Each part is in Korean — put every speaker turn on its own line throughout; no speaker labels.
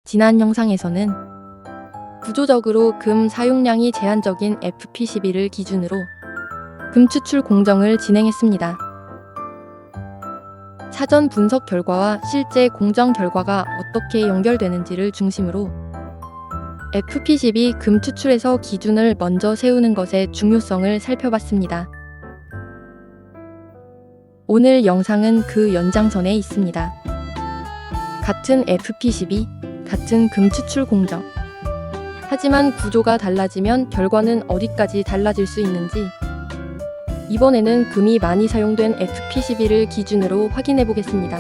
지난 영상에서는 구조적으로 금 사용량이 제한적인 FP12를 기준으로 금 추출 공정을 진행했습니다. 사전 분석 결과와 실제 공정 결과가 어떻게 연결되는지를 중심으로 FP12 금 추출에서 기준을 먼저 세우는 것의 중요성을 살펴봤습니다. 오늘 영상은 그 연장선에 있습니다. 같은 FP12, 같은 금 추출 공정. 하지만 구조가 달라지면 결과는 어디까지 달라질 수 있는지 이번에는 금이 많이 사용된 FP12를 기준으로 확인해 보겠습니다.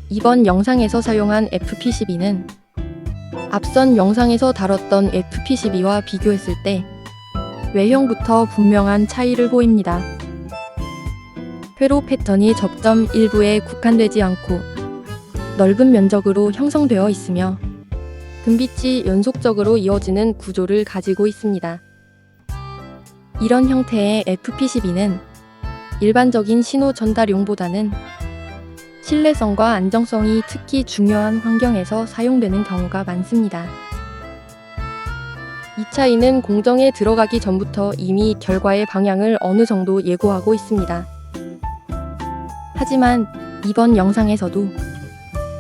이번 영상에서 사용한 FP12는 앞선 영상에서 다뤘던 FP12와 비교했을 때 외형부터 분명한 차이를 보입니다. 회로 패턴이 접점 일부에 국한되지 않고 넓은 면적으로 형성되어 있으며 금빛이 연속적으로 이어지는 구조를 가지고 있습니다. 이런 형태의 FP12는 일반적인 신호 전달용보다는 신뢰성과 안정성이 특히 중요한 환경에서 사용되는 경우가 많습니다. 이 차이는 공정에 들어가기 전부터 이미 결과의 방향을 어느 정도 예고하고 있습니다. 하지만 이번 영상에서도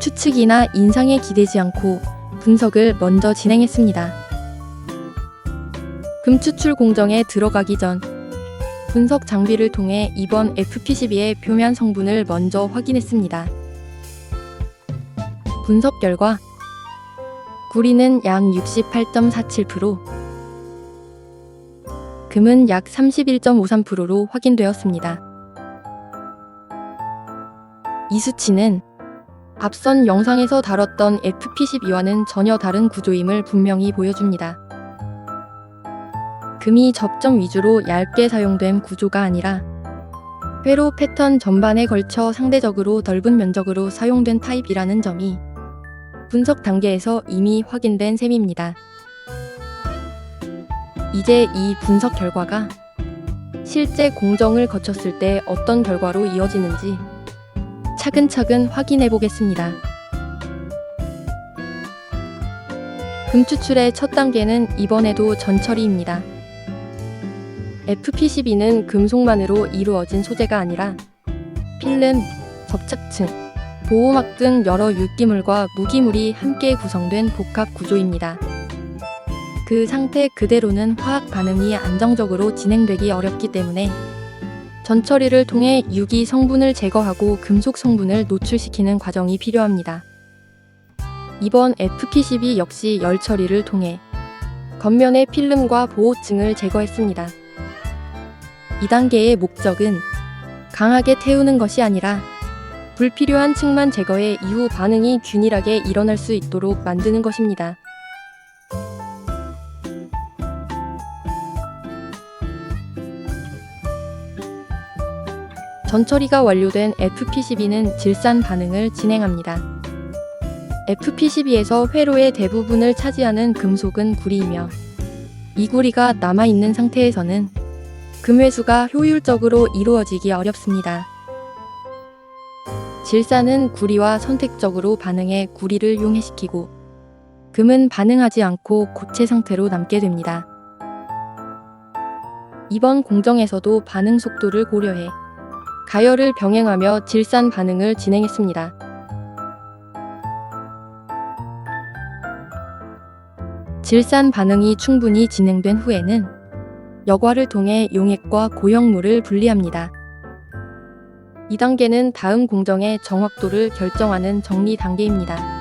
추측이나 인상에 기대지 않고 분석을 먼저 진행했습니다. 금 추출 공정에 들어가기 전 분석 장비를 통해 이번 FP12의 표면 성분을 먼저 확인했습니다. 분석 결과 구리는 약 68.47%, 금은 약 31.53%로 확인되었습니다. 이 수치는 앞선 영상에서 다뤘던 FP12와는 전혀 다른 구조임을 분명히 보여줍니다. 금이 접점 위주로 얇게 사용된 구조가 아니라 회로 패턴 전반에 걸쳐 상대적으로 넓은 면적으로 사용된 타입이라는 점이 분석 단계에서 이미 확인된 셈입니다. 이제 이 분석 결과가 실제 공정을 거쳤을 때 어떤 결과로 이어지는지 차근차근 확인해 보겠습니다. 금 추출의 첫 단계는 이번에도 전처리입니다. FP12는 금속만으로 이루어진 소재가 아니라 필름, 접착층, 보호막 등 여러 유기물과 무기물이 함께 구성된 복합 구조입니다. 그 상태 그대로는 화학 반응이 안정적으로 진행되기 어렵기 때문에 전처리를 통해 유기 성분을 제거하고 금속 성분을 노출시키는 과정이 필요합니다. 이번 FP12 역시 열 처리를 통해 겉면의 필름과 보호층을 제거했습니다. 이 단계의 목적은 강하게 태우는 것이 아니라 불필요한 층만 제거해 이후 반응이 균일하게 일어날 수 있도록 만드는 것입니다. 전처리가 완료된 FP12는 질산 반응을 진행합니다. FP12에서 회로의 대부분을 차지하는 금속은 구리이며 이 구리가 남아있는 상태에서는 금회수가 효율적으로 이루어지기 어렵습니다. 질산은 구리와 선택적으로 반응해 구리를 용해시키고 금은 반응하지 않고 고체 상태로 남게 됩니다. 이번 공정에서도 반응 속도를 고려해 가열을 병행하며 질산 반응을 진행했습니다. 질산 반응이 충분히 진행된 후에는 여과를 통해 용액과 고형물을 분리합니다. 이 단계는 다음 공정의 정확도를 결정하는 정리 단계입니다.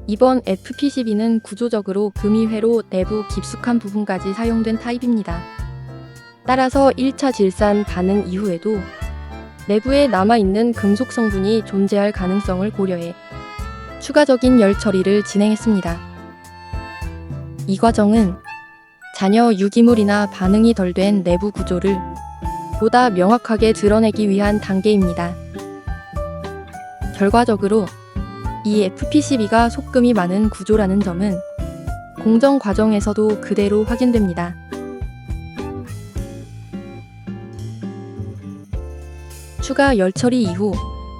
이번 FP12는 구조적으로 금이 회로 내부 깊숙한 부분까지 사용된 타입입니다. 따라서 1차 질산 반응 이후에도 내부에 남아있는 금속 성분이 존재할 가능성을 고려해 추가적인 열 처리를 진행했습니다. 이 과정은 잔여 유기물이나 반응이 덜 된 내부 구조를 보다 명확하게 드러내기 위한 단계입니다. 결과적으로 이 FP12가 소금이 많은 구조라는 점은 공정 과정에서도 그대로 확인됩니다. 추가 열 처리 이후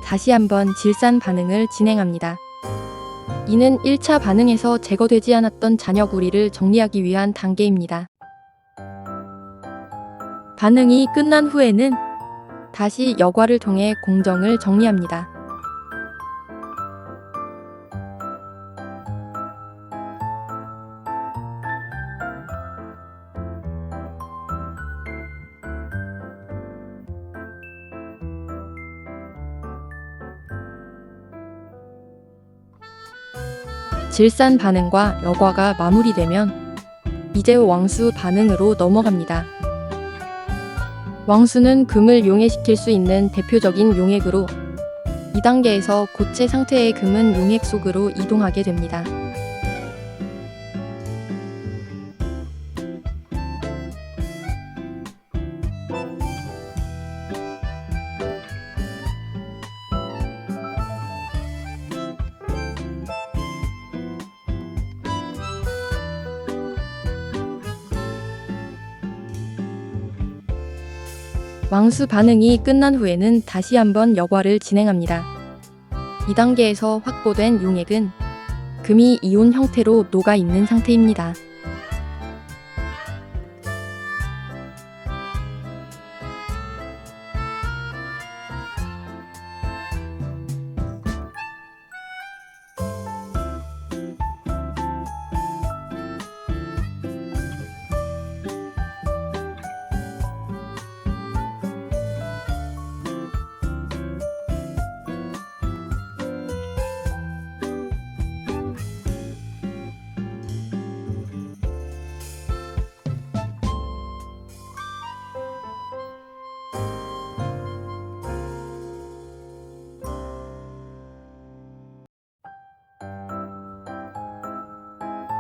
다시 한번 질산 반응을 진행합니다. 이는 1차 반응에서 제거되지 않았던 잔여 구리를 정리하기 위한 단계입니다. 반응이 끝난 후에는 다시 여과를 통해 공정을 정리합니다. 질산 반응과 여과가 마무리되면 이제 왕수 반응으로 넘어갑니다. 왕수는 금을 용해시킬 수 있는 대표적인 용액으로 2단계에서 고체 상태의 금은 용액 속으로 이동하게 됩니다. 왕수 반응이 끝난 후에는 다시 한번 여과를 진행합니다. 2단계에서 확보된 용액은 금이 이온 형태로 녹아있는 상태입니다.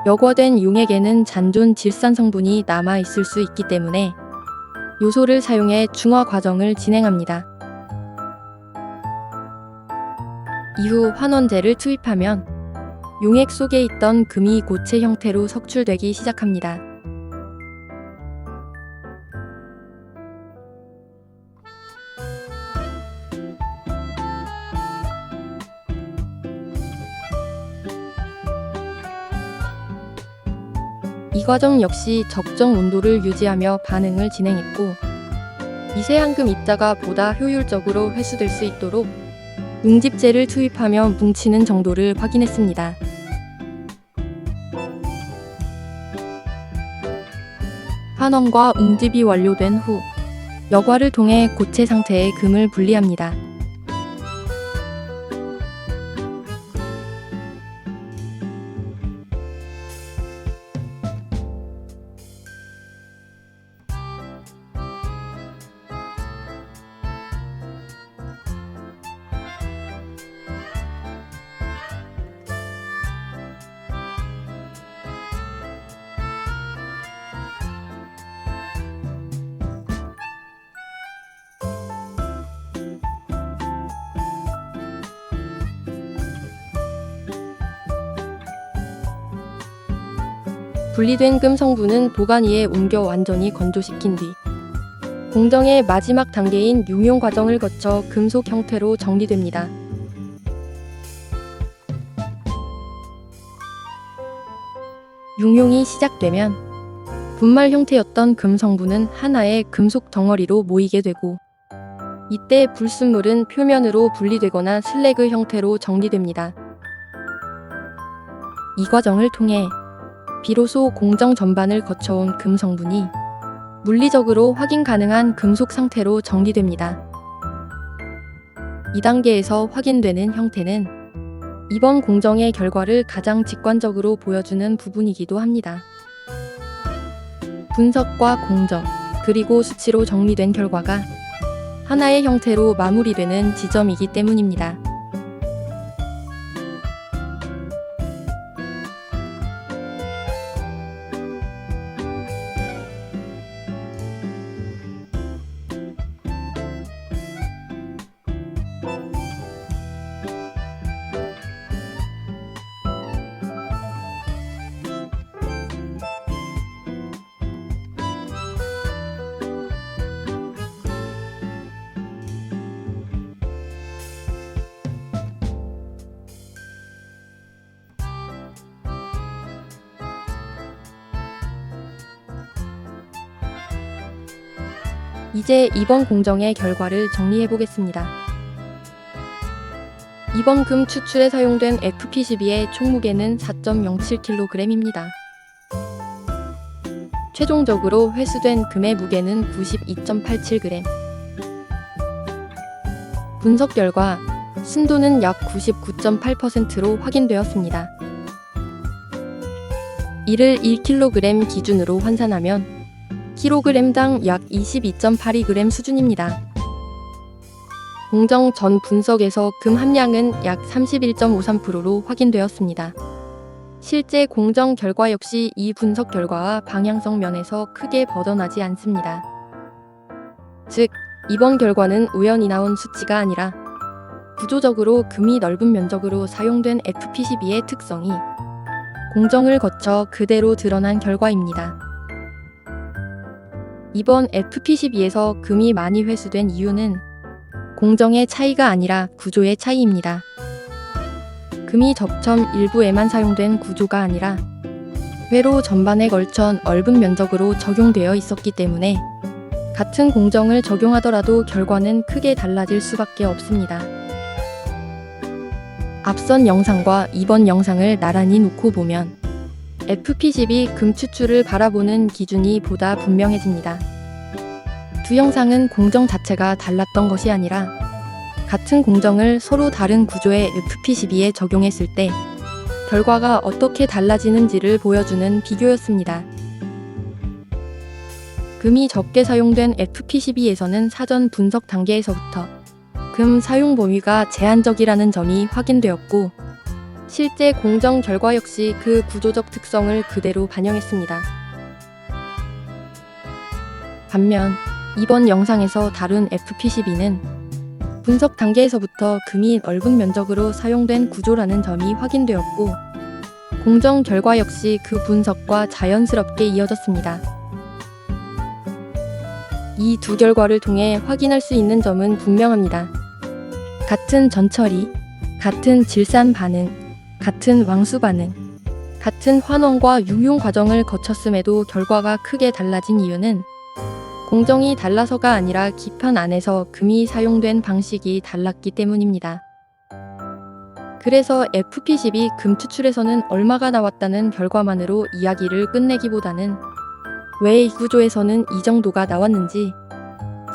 여과된 용액에는 잔존 질산 성분이 남아있을 수 있기 때문에 요소를 사용해 중화 과정을 진행합니다. 이후 환원제를 투입하면 용액 속에 있던 금이 고체 형태로 석출되기 시작합니다. 이 과정 역시 적정 온도를 유지하며 반응을 진행했고 미세한 금 입자가 보다 효율적으로 회수될 수 있도록 뭉집제를 투입하며 뭉치는 정도를 확인했습니다. 환원과 뭉집이 완료된 후 여과를 통해 고체 상태의 금을 분리합니다. 분리된 금 성분은 보관위에 옮겨 완전히 건조시킨 뒤 공정의 마지막 단계인 용용 과정을 거쳐 금속 형태로 정리됩니다. 용용이 시작되면 분말 형태였던 금 성분은 하나의 금속 덩어리로 모이게 되고 이때 불순물은 표면으로 분리되거나 슬래그 형태로 정리됩니다. 이 과정을 통해 비로소 공정 전반을 거쳐온 금 성분이 물리적으로 확인 가능한 금속 상태로 정리됩니다. 2단계에서 확인되는 형태는 이번 공정의 결과를 가장 직관적으로 보여주는 부분이기도 합니다. 분석과 공정, 그리고 수치로 정리된 결과가 하나의 형태로 마무리되는 지점이기 때문입니다. 이제 이번 공정의 결과를 정리해 보겠습니다. 이번 금 추출에 사용된 FP12의 총무게는 4.07kg입니다. 최종적으로 회수된 금의 무게는 92.87g. 분석 결과 순도는 약 99.8%로 확인되었습니다. 이를 1kg 기준으로 환산하면 kg당 약 22.82g 수준입니다. 공정 전 분석에서 금 함량은 약 31.53%로 확인되었습니다. 실제 공정 결과 역시 이 분석 결과와 방향성 면에서 크게 벗어나지 않습니다. 즉, 이번 결과는 우연히 나온 수치가 아니라 구조적으로 금이 넓은 면적으로 사용된 FP12의 특성이 공정을 거쳐 그대로 드러난 결과입니다. 이번 FP12에서 금이 많이 회수된 이유는 공정의 차이가 아니라 구조의 차이입니다. 금이 접점 일부에만 사용된 구조가 아니라 회로 전반에 걸쳐 넓은 면적으로 적용되어 있었기 때문에 같은 공정을 적용하더라도 결과는 크게 달라질 수밖에 없습니다. 앞선 영상과 이번 영상을 나란히 놓고 보면 FP12 금 추출을 바라보는 기준이 보다 분명해집니다. 두 영상은 공정 자체가 달랐던 것이 아니라 같은 공정을 서로 다른 구조의 FP12에 적용했을 때 결과가 어떻게 달라지는지를 보여주는 비교였습니다. 금이 적게 사용된 FP12에서는 사전 분석 단계에서부터 금 사용 범위가 제한적이라는 점이 확인되었고 실제 공정 결과 역시 그 구조적 특성을 그대로 반영했습니다. 반면 이번 영상에서 다룬 FP12는 분석 단계에서부터 금이 넓은 면적으로 사용된 구조라는 점이 확인되었고 공정 결과 역시 그 분석과 자연스럽게 이어졌습니다. 이 두 결과를 통해 확인할 수 있는 점은 분명합니다. 같은 전처리, 같은 질산 반응, 같은 왕수 반응, 같은 환원과 육용 과정을 거쳤음에도 결과가 크게 달라진 이유는 공정이 달라서가 아니라 기판 안에서 금이 사용된 방식이 달랐기 때문입니다. 그래서 FP12 금 추출에서는 얼마가 나왔다는 결과만으로 이야기를 끝내기보다는 왜 이 구조에서는 이 정도가 나왔는지,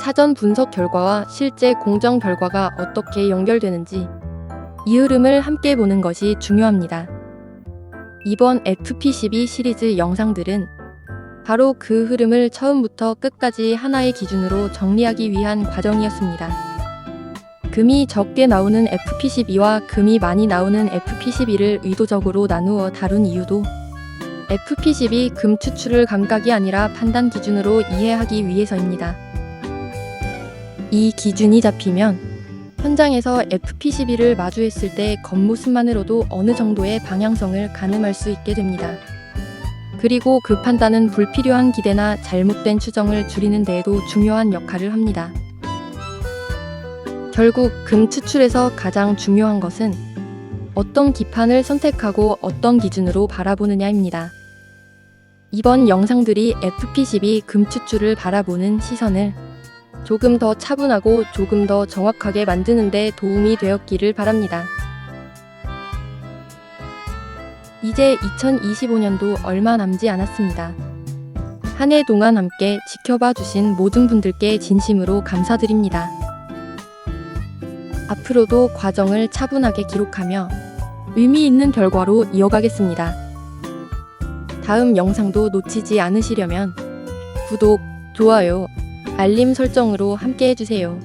사전 분석 결과와 실제 공정 결과가 어떻게 연결되는지 이 흐름을 함께 보는 것이 중요합니다. 이번 FP12 시리즈 영상들은 바로 그 흐름을 처음부터 끝까지 하나의 기준으로 정리하기 위한 과정이었습니다. 금이 적게 나오는 FP12와 금이 많이 나오는 FP12를 의도적으로 나누어 다룬 이유도 FP12 금 추출을 감각이 아니라 판단 기준으로 이해하기 위해서입니다. 이 기준이 잡히면 현장에서 FP12를 마주했을 때 겉모습만으로도 어느 정도의 방향성을 가늠할 수 있게 됩니다. 그리고 그 판단은 불필요한 기대나 잘못된 추정을 줄이는 데에도 중요한 역할을 합니다. 결국 금 추출에서 가장 중요한 것은 어떤 기판을 선택하고 어떤 기준으로 바라보느냐입니다. 이번 영상들이 FP12 금 추출을 바라보는 시선을 조금 더 차분하고 조금 더 정확하게 만드는 데 도움이 되었기를 바랍니다. 이제 2025년도 얼마 남지 않았습니다. 한 해 동안 함께 지켜봐 주신 모든 분들께 진심으로 감사드립니다. 앞으로도 과정을 차분하게 기록하며 의미 있는 결과로 이어가겠습니다. 다음 영상도 놓치지 않으시려면 구독, 좋아요, 알림 설정으로 함께 해주세요.